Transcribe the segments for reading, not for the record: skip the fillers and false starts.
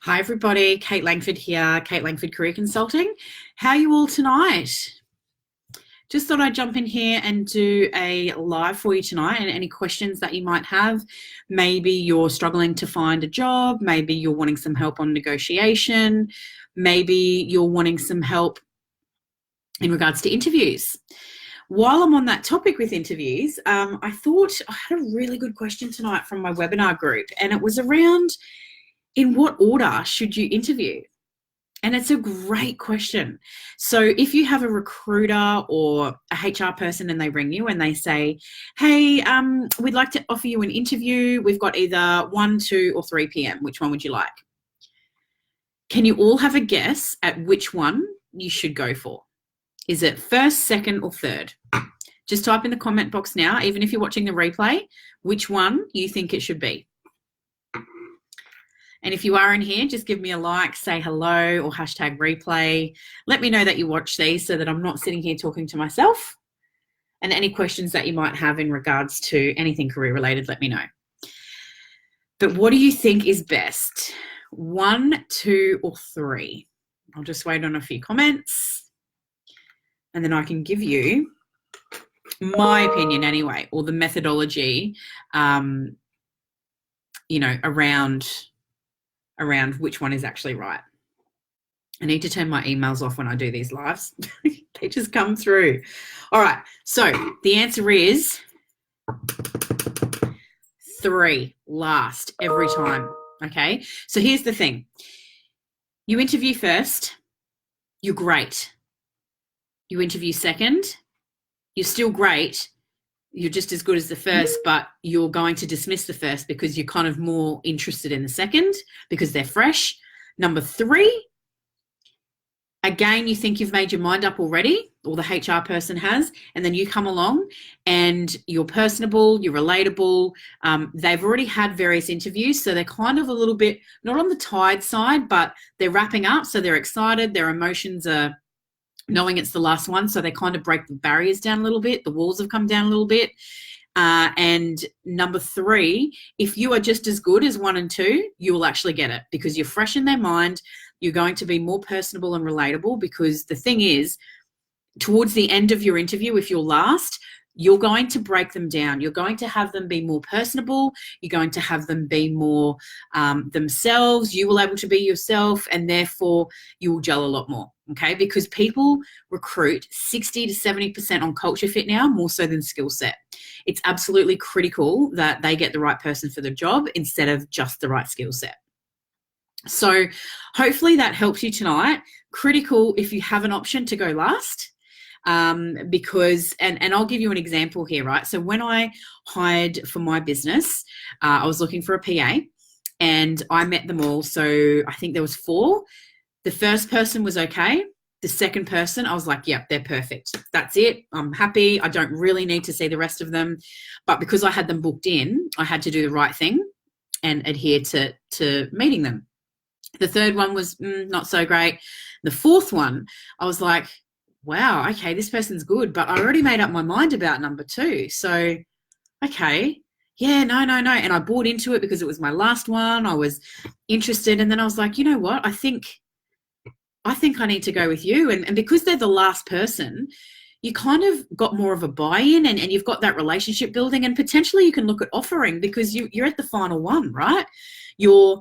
Hi everybody, Kate Langford here, Kate Langford Career Consulting. How are you all tonight? Just thought I'd jump in here and do a live for you tonight, and any questions that you might have. Maybe you're struggling to find a job, maybe you're wanting some help on negotiation, maybe you're wanting some help in regards to interviews. While I'm on that topic with interviews, I thought I had a really good question tonight from my webinar group, and it was around, in what order should you interview? And it's a great question. So if you have a recruiter or a HR person and they ring you and they say, hey, we'd like to offer you an interview. We've got either 1, 2 or 3 p.m. Which one would you like? Can you all have a guess at which one you should go for? Is it first, second or third? Just type in the comment box now, even if you're watching the replay, which one you think it should be. And if you are in here, just give me a like, say hello or hashtag replay. Let me know that you watch these so that I'm not sitting here talking to myself. And any questions that you might have in regards to anything career related, let me know. But what do you think is best? 1, 2 or 3? I'll just wait on a few comments and then I can give you my opinion anyway, or the methodology, around which one is actually right. I need to turn my emails off when I do these lives. They just come through. All right, so the answer is 3, last, every time, okay? So here's the thing. You interview first, you're great. You interview second, you're still great. You're just as good as the first, but you're going to dismiss the first because you're kind of more interested in the second because they're fresh. Number 3, again, you think you've made your mind up already, or the HR person has, and then you come along and you're personable, you're relatable. They've already had various interviews, so they're kind of a little bit, not on the tired side, but they're wrapping up, so they're excited. Their emotions are knowing it's the last one, so they kind of break the barriers down a little bit. The walls have come down a little bit. And number 3, if you are just as good as 1 and 2, you will actually get it because you're fresh in their mind. You're going to be more personable and relatable because the thing is, towards the end of your interview, if you're last, you're going to break them down. You're going to have them be more personable. You're going to have them be more themselves. You will be able to be yourself, and therefore you will gel a lot more, okay? Because people recruit 60 to 70% on culture fit now, more so than skill set. It's absolutely critical that they get the right person for the job instead of just the right skill set. So hopefully that helps you tonight. Critical if you have an option to go last. Because I'll give you an example here, right? So when I hired for my business, I was looking for a PA and I met them all. So I think there was 4. The first person was okay. The second person, I was like, yep, they're perfect. That's it. I'm happy. I don't really need to see the rest of them. But because I had them booked in, I had to do the right thing and adhere to meeting them. The third one was not so great. The fourth one, I was like, wow, okay, this person's good, but I already made up my mind about number 2. So, okay, yeah, no. And I bought into it because it was my last one. I was interested. And then I was like, you know what? I think I need to go with you. And because they're the last person, you kind of got more of a buy-in and you've got that relationship building, and potentially you can look at offering because you're at the final one, right? You're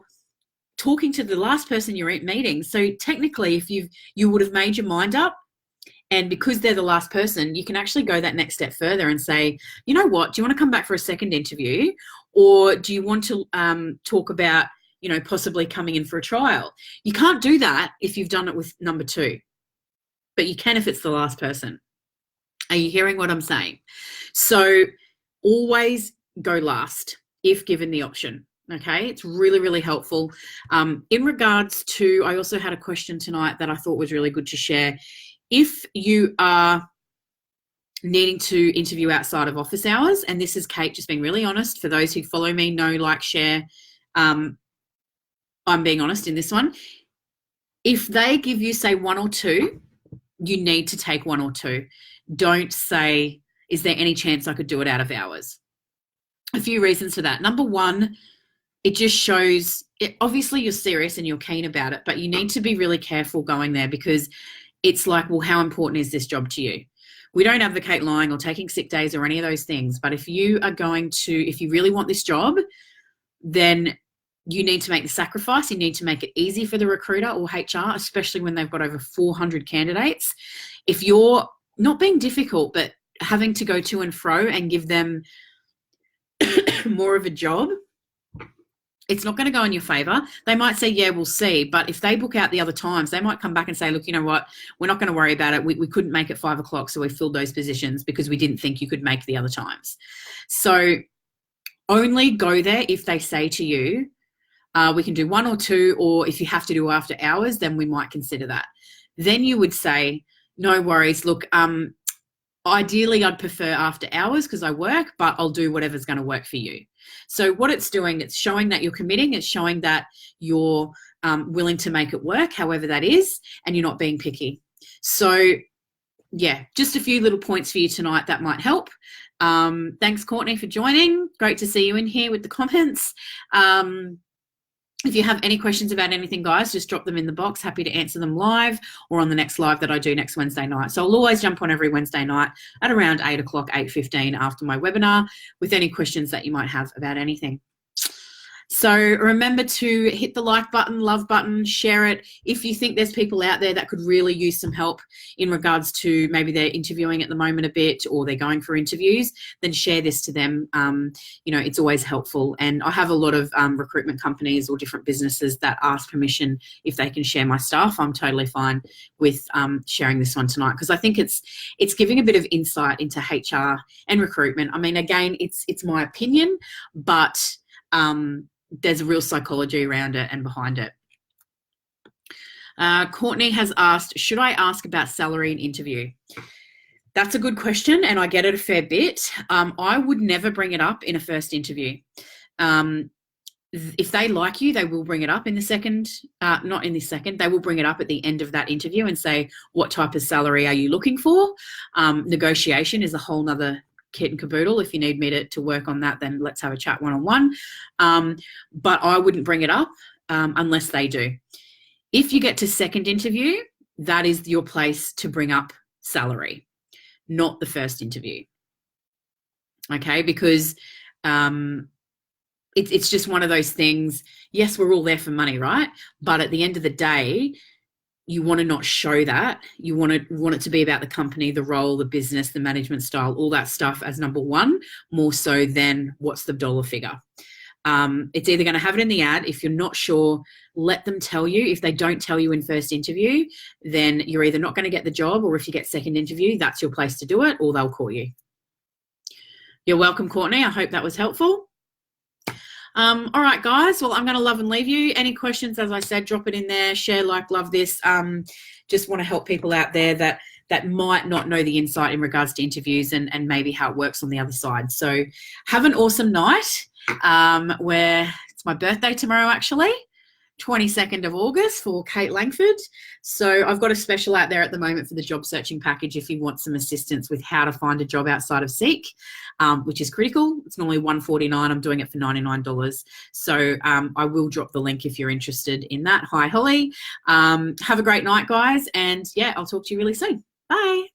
talking to the last person you're meeting. So technically, if you would have made your mind up, and because they're the last person, you can actually go that next step further and say, you know what, do you want to come back for a second interview? Or do you want to talk about, possibly coming in for a trial? You can't do that if you've done it with number 2, but you can if it's the last person. Are you hearing what I'm saying? So always go last if given the option. Okay, it's really, really helpful. In regards to, I also had a question tonight that I thought was really good to share. If you are needing to interview outside of office hours, and this is Kate just being really honest, for those who follow me, know, like, share, I'm being honest in this one. If they give you, say, 1 or 2, you need to take 1 or 2. Don't say, is there any chance I could do it out of hours? A few reasons for that. Number 1, it just shows obviously you're serious and you're keen about it, but you need to be really careful going there, because it's like, well, how important is this job to you? We don't advocate lying or taking sick days or any of those things. But if you really want this job, then you need to make the sacrifice. You need to make it easy for the recruiter or HR, especially when they've got over 400 candidates. If you're not being difficult, but having to go to and fro and give them more of a job, it's not going to go in your favor. They might say, yeah, we'll see. But if they book out the other times, they might come back and say, look, you know what? We're not going to worry about it. We couldn't make it 5 o'clock, so we filled those positions because we didn't think you could make the other times. So only go there if they say to you, we can do 1 or 2, or if you have to do after hours, then we might consider that. Then you would say, no worries. Look, ideally, I'd prefer after hours because I work, but I'll do whatever's going to work for you. So what it's doing, it's showing that you're committing. It's showing that you're willing to make it work, however that is, and you're not being picky. So, yeah, just a few little points for you tonight that might help. Thanks, Courtney, for joining. Great to see you in here with the comments. If you have any questions about anything, guys, just drop them in the box. Happy to answer them live or on the next live that I do next Wednesday night. So I'll always jump on every Wednesday night at around 8 o'clock, 8:15 after my webinar with any questions that you might have about anything. So remember to hit the like button, love button, share it. If you think there's people out there that could really use some help in regards to maybe they're interviewing at the moment a bit or they're going for interviews, then share this to them. You know, it's always helpful. And I have a lot of recruitment companies or different businesses that ask permission if they can share my stuff. I'm totally fine with sharing this one tonight because I think it's giving a bit of insight into HR and recruitment. I mean, again, it's my opinion, but there's a real psychology around it and behind it. Courtney has asked, should I ask about salary in interview? That's a good question, and I get it a fair bit. I would never bring it up in a first interview. If they like you, they will bring it up in the second, not in the second, they will bring it up at the end of that interview and say, what type of salary are you looking for? Negotiation is a whole nother kit and caboodle. If you need me to work on that, then let's have a chat one-on-one. But I wouldn't bring it up unless they do. If you get to second interview, that is your place to bring up salary, not the first interview. Okay, because it's just one of those things. Yes, we're all there for money, right? But at the end of the day, you want to not show that. You want it to be about the company, the role, the business, the management style, all that stuff as number one, more so than what's the dollar figure. It's either going to have it in the ad. If you're not sure, let them tell you. If they don't tell you in first interview, then you're either not going to get the job, or if you get second interview, that's your place to do it, or they'll call you. You're welcome, Courtney. I hope that was helpful. All right, guys. Well, I'm going to love and leave you. Any questions, as I said, drop it in there. Share, like, love this. Just want to help people out there that might not know the insight in regards to interviews and maybe how it works on the other side. So have an awesome night. Where it's my birthday tomorrow, actually, 22nd of August for Kate Langford. So I've got a special out there at the moment for the job searching package if you want some assistance with how to find a job outside of Seek, which is critical. It's normally $149. I'm doing it for $99. So I will drop the link if you're interested in that. Hi, Holly. Have a great night, guys. And yeah, I'll talk to you really soon. Bye.